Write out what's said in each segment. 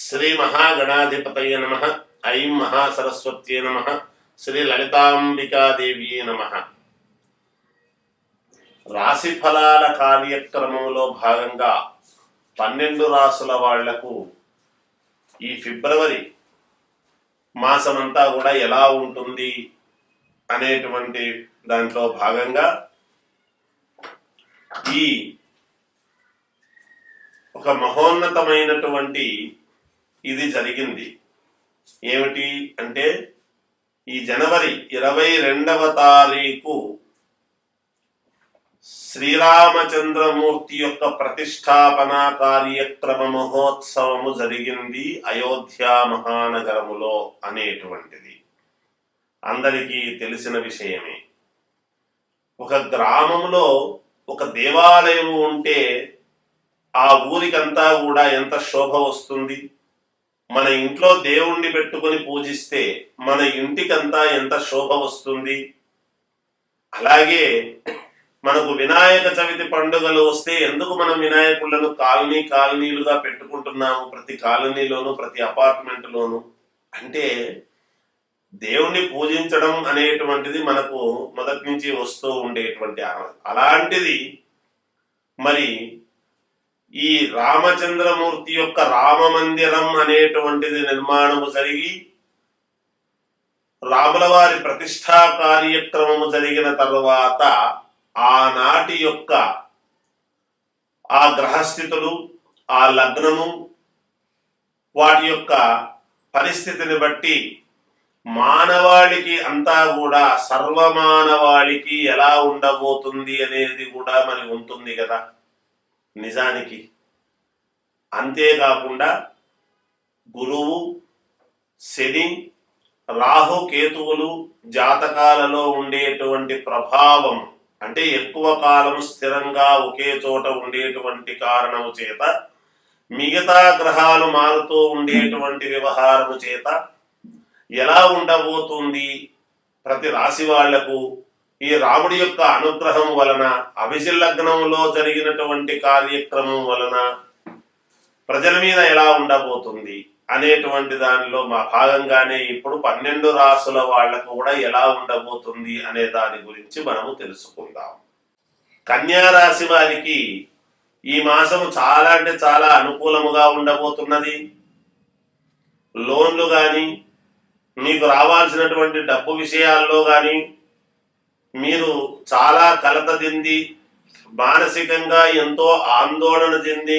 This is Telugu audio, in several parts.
శ్రీ మహాగణాధిపతయ నమ. ఐం మహాసరస్వత్యే నమ. శ్రీ లలితాంబికాదేవ్యే నమ. రాశి ఫలాల కార్యక్రమంలో భాగంగా 12 రాసుల వాళ్లకు ఈ ఫిబ్రవరి మాసమంతా కూడా ఎలా ఉంటుంది అనేటువంటి దాంట్లో భాగంగా ఈ ఒక మహోన్నతమైనటువంటి ఇది జరిగింది. ఏమిటి అంటే ఈ జనవరి 22వ తారీఖు శ్రీరామచంద్రమూర్తి యొక్క ప్రతిష్టాపన కార్యక్రమ మహోత్సవము జరిగింది అయోధ్య మహానగరములో అనేటువంటిది అందరికీ తెలిసిన విషయమే. ఒక గ్రామంలో ఒక దేవాలయం ఉంటే ఆ ఊరికంతా కూడా ఎంత శోభ వస్తుంది. మన ఇంట్లో దేవుణ్ణి పెట్టుకొని పూజిస్తే మన ఇంటికంతా ఎంత శోభ వస్తుంది. అలాగే మనకు వినాయక చవితి పండుగలు వస్తే ఎందుకు మనం వినాయకులను కాలనీలుగా పెట్టుకుంటున్నాము, ప్రతి కాలనీలోను ప్రతి అపార్ట్మెంట్లోను అంటే దేవుణ్ణి పూజించడం అనేటువంటిది మనకు మొదటి నుంచి వస్తూ ఉండేటువంటి అలాంటిది మరి ఈ రామచంద్రమూర్తి యొక్క రామ మందిరం అనేటువంటిది నిర్మాణము జరిగి రాముల వారి ప్రతిష్టా కార్యక్రమము జరిగిన తరువాత ఆనాటి యొక్క ఆ గ్రహస్థితులు, ఆ లగ్నము, వాటి యొక్క పరిస్థితిని బట్టి మానవాళికి అంతా కూడా సర్వమానవాళికి ఎలా ఉండబోతుంది అనేది కూడా మరి ఉంటుంది కదా నిజానికి. అంతేకాకుండా గురువు, శని, రాహు, కేతువులు జాతకాలలో ఉండేటువంటి ప్రభావం అంటే ఎక్కువ కాలం స్థిరంగా ఒకే చోట ఉండేటువంటి కారణము చేత, మిగతా గ్రహాలు మారుతూ ఉండేటువంటి వ్యవహారము చేత ఎలా ఉండబోతుంది ప్రతి రాశి వాళ్లకు ఈ రాముడి యొక్క అనుగ్రహం వలన, అభిజిల్లగ్నంలో జరిగినటువంటి కార్యక్రమం వలన ప్రజల మీద ఎలా ఉండబోతుంది అనేటువంటి దానిలో మా భాగంగానే ఇప్పుడు 12 రాసుల వాళ్లకు కూడా ఎలా ఉండబోతుంది అనే దాని గురించి మనము తెలుసుకుందాం. కన్యా రాశి వారికి ఈ మాసము చాలా అంటే చాలా అనుకూలముగా ఉండబోతున్నది. లోన్లు కానీ, మీకు రావాల్సినటువంటి డబ్బు విషయాల్లో కానీ మీరు చాలా కలత చెంది, మానసికంగా ఎంతో ఆందోళన చెంది,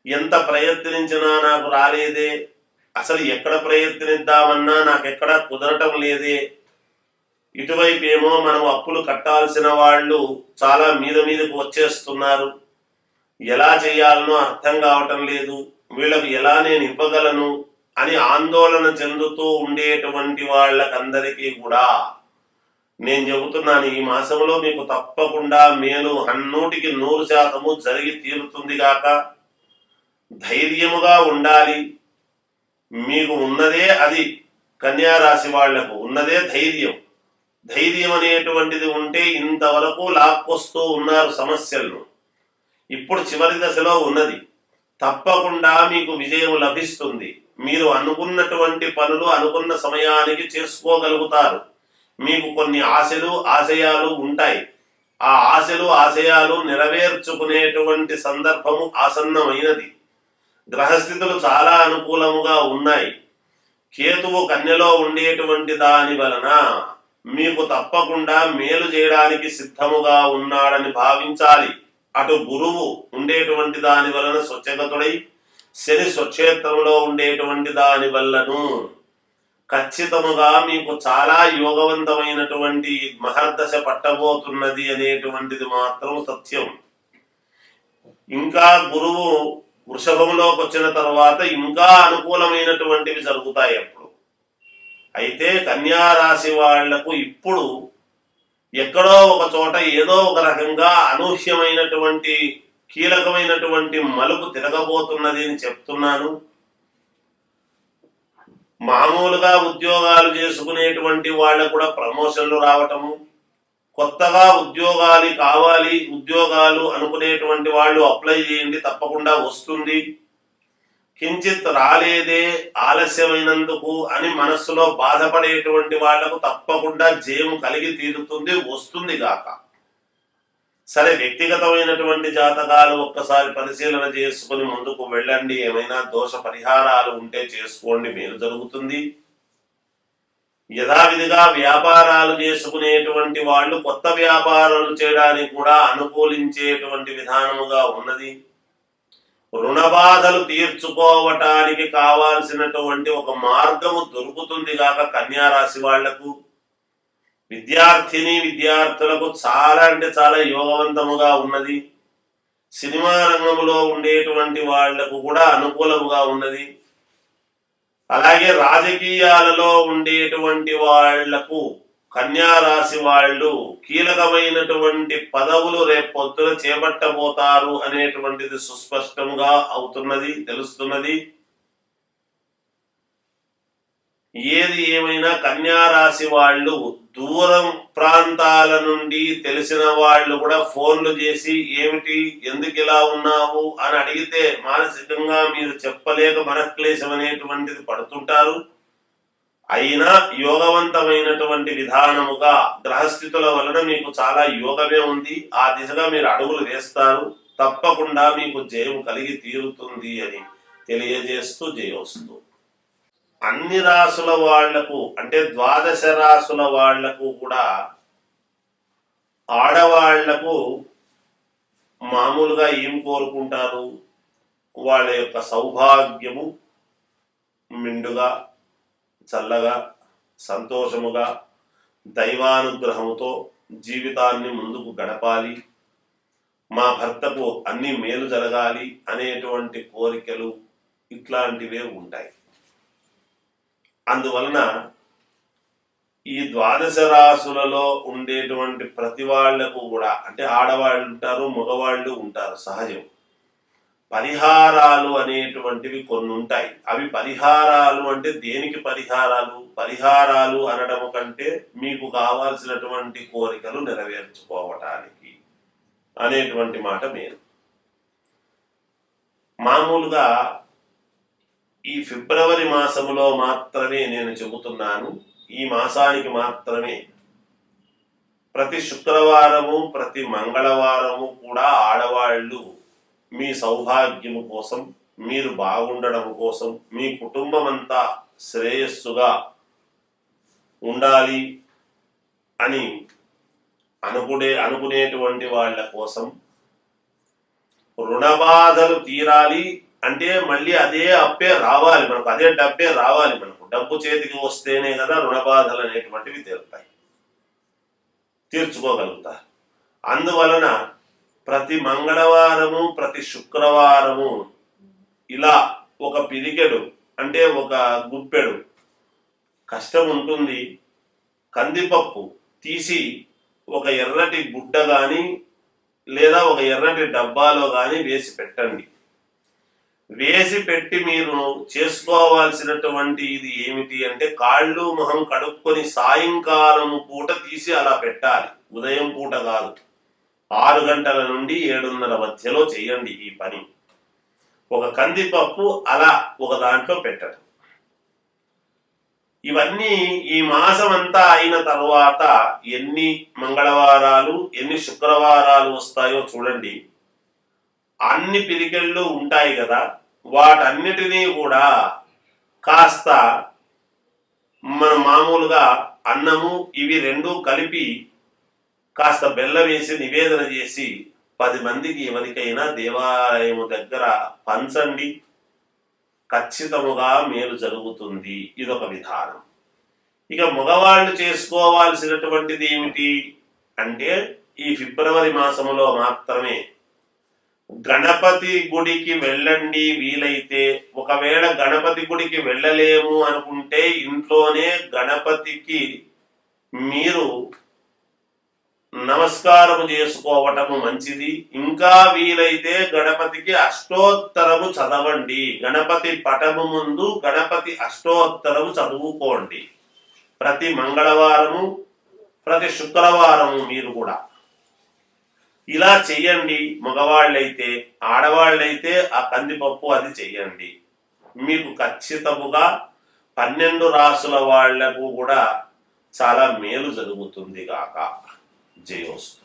ఎంత ప్రయత్నించినా నాకు రాలేదే, అసలు ఎక్కడ ప్రయత్నిద్దామన్నా నాకెక్కడ కుదరటం లేదే, ఇటువైపు ఏమో మనం అప్పులు కట్టాల్సిన వాళ్ళు చాలా మీదకు వచ్చేస్తున్నారు, ఎలా చేయాలనో అర్థం కావటం లేదు, వీళ్ళకు ఎలా నేను ఇవ్వగలను అని ఆందోళన చెందుతూ ఉండేటువంటి వాళ్ళకందరికీ కూడా నేను చెబుతున్నాను, ఈ మాసంలో మీకు తప్పకుండా మేలు 100% జరిగి తీరుతుంది గాక. ధైర్యముగా ఉండాలి. మీకు ఉన్నదే అది, కన్యా రాశి వాళ్లకు ఉన్నదే ధైర్యం. ధైర్యం అనేటువంటిది ఉంటే ఇంతవరకు లాక్కొస్తూ ఉన్నారు సమస్యలను, ఇప్పుడు చివరి దశలో ఉన్నది. తప్పకుండా మీకు విజయం లభిస్తుంది. మీరు అనుకున్నటువంటి పనులు అనుకున్న సమయానికి చేసుకోగలుగుతారు. మీకు కొన్ని ఆశలు ఆశయాలు ఉంటాయి. ఆ ఆశలు ఆశయాలు నెరవేర్చుకునేటువంటి సందర్భము ఆసన్నమైనది. గ్రహస్థితులు చాలా అనుకూలముగా ఉన్నాయి. కేతువు కన్యలో ఉండేటువంటి దాని వలన మీకు తప్పకుండా మేలు చేయడానికి సిద్ధముగా ఉన్నాడని భావించాలి. అటు గురువు ఉండేటువంటి దాని వలన స్వచ్ఛగతుడై, శని స్వక్షేత్రంలో ఉండేటువంటి దాని వల్లను ఖచ్చితముగా మీకు చాలా యోగవంతమైనటువంటి మహర్దశ పట్టబోతున్నది అనేటువంటిది మాత్రం సత్యం. ఇంకా గురువు వృషభంలోకి వచ్చిన తర్వాత ఇంకా అనుకూలమైనటువంటివి జరుగుతాయి అప్పుడు. అయితే కన్యా రాశి వాళ్లకు ఇప్పుడు ఎక్కడో ఒక చోట ఏదో ఒక రకంగా అనూహ్యమైనటువంటి కీలకమైనటువంటి మలుపు తిరగబోతున్నది అని చెప్తున్నాను. మామూలుగా ఉద్యోగాలు చేసుకునేటువంటి వాళ్ళకు కూడా ప్రమోషన్లు రావటము, కొత్తగా ఉద్యోగాలు కావాలి, ఉద్యోగాలు అనుకునేటువంటి వాళ్ళు అప్లై చేయండి తప్పకుండా వస్తుంది. కించిత్ రాలేదే ఆలస్యమైనందుకు అని మనస్సులో బాధపడేటువంటి వాళ్లకు తప్పకుండా జయము కలిగి తీరుతుంది, వస్తుంది గాక. సరే, వ్యక్తిగతమైనటువంటి జాతకాలు ఒక్కసారి పరిశీలన చేసుకుని ముందుకు వెళ్ళండి. ఏమైనా దోష పరిహారాలు ఉంటే చేసుకోండి, మేలు జరుగుతుంది. యథావిధిగా వ్యాపారాలు చేసుకునేటువంటి వాళ్ళు కొత్త వ్యాపారాలు చేయడానికి కూడా అనుకూలించేటువంటి విధానముగా ఉన్నది. రుణ బాధలు తీర్చుకోవటానికి కావాల్సినటువంటి ఒక మార్గము దొరుకుతుంది గాక కన్యా రాశి వాళ్లకు. విద్యార్థులకు చాలా అంటే చాలా యోగవంతముగా ఉన్నది. సినిమా రంగంలో ఉండేటువంటి వాళ్లకు కూడా అనుకూలముగా ఉన్నది. అలాగే రాజకీయాలలో ఉండేటువంటి వాళ్లకు కన్యా రాశి వాళ్ళు కీలకమైనటువంటి పదవులు రేపొద్దున చేపట్టబోతారు అనేటువంటిది సుస్పష్టంగా అవుతున్నది, తెలుస్తున్నది. ఏది ఏమైనా కన్యా రాశి వాళ్ళు దూరం ప్రాంతాల నుండి తెలిసిన వాళ్ళు కూడా ఫోన్లు చేసి ఏమిటి, ఎందుకు ఇలా ఉన్నావు అని అడిగితే మానసికంగా మీరు చెప్పలేక మనక్లేశం అనేటువంటిది పడుతుంటారు. అయినా యోగవంతమైనటువంటి విధానముగా గ్రహస్థితుల వలన మీకు చాలా యోగమే ఉంది. ఆ దిశగా మీరు అడుగులు వేస్తారు, తప్పకుండా మీకు జయం కలిగి తీరుతుంది అని తెలియజేస్తూ జయోస్తు. అన్ని రాసుల వాళ్లకు అంటే ద్వాదశ రాసుల వాళ్లకు కూడా ఆడవాళ్లకు మామూలుగా ఏం కోరుకుంటారు? వాళ్ళ యొక్క సౌభాగ్యము మెండుగా, చల్లగా, సంతోషముగా, దైవానుగ్రహముతో జీవితాన్ని ముందుకు గడపాలి, మా భర్తకు అన్ని మేలు జరగాలి అనేటువంటి కోరికలు ఇట్లాంటివే ఉంటాయి. అందువలన ఈ ద్వాదశ రాశులలో ఉండేటువంటి ప్రతి వాళ్లకు కూడా అంటే ఆడవాళ్ళు ఉంటారు, మగవాళ్ళు ఉంటారు, సహజం. పరిహారాలు అనేటువంటివి కొన్ని ఉంటాయి. అవి పరిహారాలు అంటే దేనికి పరిహారాలు? పరిహారాలు అనడము కంటే మీకు కావాల్సినటువంటి కోరికలు నెరవేర్చుకోవటానికి అనేటువంటి మాట మీరు. మామూలుగా ఈ ఫిబ్రవరి మాసములో మాత్రమే నేను చెబుతున్నాను, ఈ మాసానికి మాత్రమే ప్రతి శుక్రవారము ప్రతి మంగళవారము కూడా ఆడవాళ్ళు మీ సౌభాగ్యము కోసం, మీరు బాగుండడం కోసం, మీ కుటుంబం అంతా శ్రేయస్సుగా ఉండాలి అని అనుకునేటువంటి వాళ్ళ కోసం, రుణ బాధలు తీరాలి అంటే మళ్ళీ అదే అప్పే రావాలి మనకు, అదే డబ్బే రావాలి మనకు. డబ్బు చేతికి వస్తేనే కదా రుణ బాధలు అనేటువంటివి తీర్చుకోగలుగుతారు. అందువలన ప్రతి మంగళవారము ప్రతి శుక్రవారము ఇలా ఒక పిరికెడు అంటే ఒక గుప్పెడు కష్టం ఉంటుంది, కందిపప్పు తీసి ఒక ఎర్రటి గుడ్డ కానీ లేదా ఒక ఎర్రటి డబ్బాలో కానీ వేసి పెట్టండి. వేసి పెట్టి మీరు చేసుకోవాల్సినటువంటి ఇది ఏమిటి అంటే కాళ్ళు మొహం కడుక్కొని సాయంకాలము పూట తీసి అలా పెట్టాలి, ఉదయం పూట కాదు. 6 గంటల నుండి 7:30 మధ్యలో చేయండి ఈ పని. ఒక కందిపప్పు అలా ఒక దాంట్లో పెట్టండి. ఇవన్నీ ఈ మాసం అంతా అయిన తర్వాత ఎన్ని మంగళవారాలు ఎన్ని శుక్రవారాలు వస్తాయో చూడండి. అన్ని పిరికెళ్ళు ఉంటాయి కదా, వాటన్నిటినీ కూడా కాస్త మనం మామూలుగా అన్నము ఇవి రెండు కలిపి కాస్త బెల్లం వేసి నివేదన చేసి 10 మందికి ఎవరికైనా దేవాలయము దగ్గర పంచండి, ఖచ్చితముగా మేలు జరుగుతుంది. ఇదొక విధానం. ఇక మగవాళ్ళు చేసుకోవాల్సినటువంటిది ఏమిటి అంటే ఈ ఫిబ్రవరి మాసములో మాత్రమే గణపతి గుడికి వెళ్ళండి వీలైతే. ఒకవేళ గణపతి గుడికి వెళ్ళలేము అనుకుంటే ఇంట్లోనే గణపతికి మీరు నమస్కారము చేసుకోవటము మంచిది. ఇంకా వీలైతే గణపతికి అష్టోత్తరము చదవండి. గణపతి పటము ముందు గణపతి అష్టోత్తరము చదువుకోండి ప్రతి మంగళవారము ప్రతి శుక్రవారము. మీరు కూడా ఇలా చెయ్యండి. మగవాళ్ళైతే, ఆడవాళ్ళైతే ఆ కందిపప్పు అది చెయ్యండి. మీకు ఖచ్చితముగా 12 రాసుల వాళ్లకు కూడా చాలా మేలు జరుగుతుంది గాక. జయోస్తు.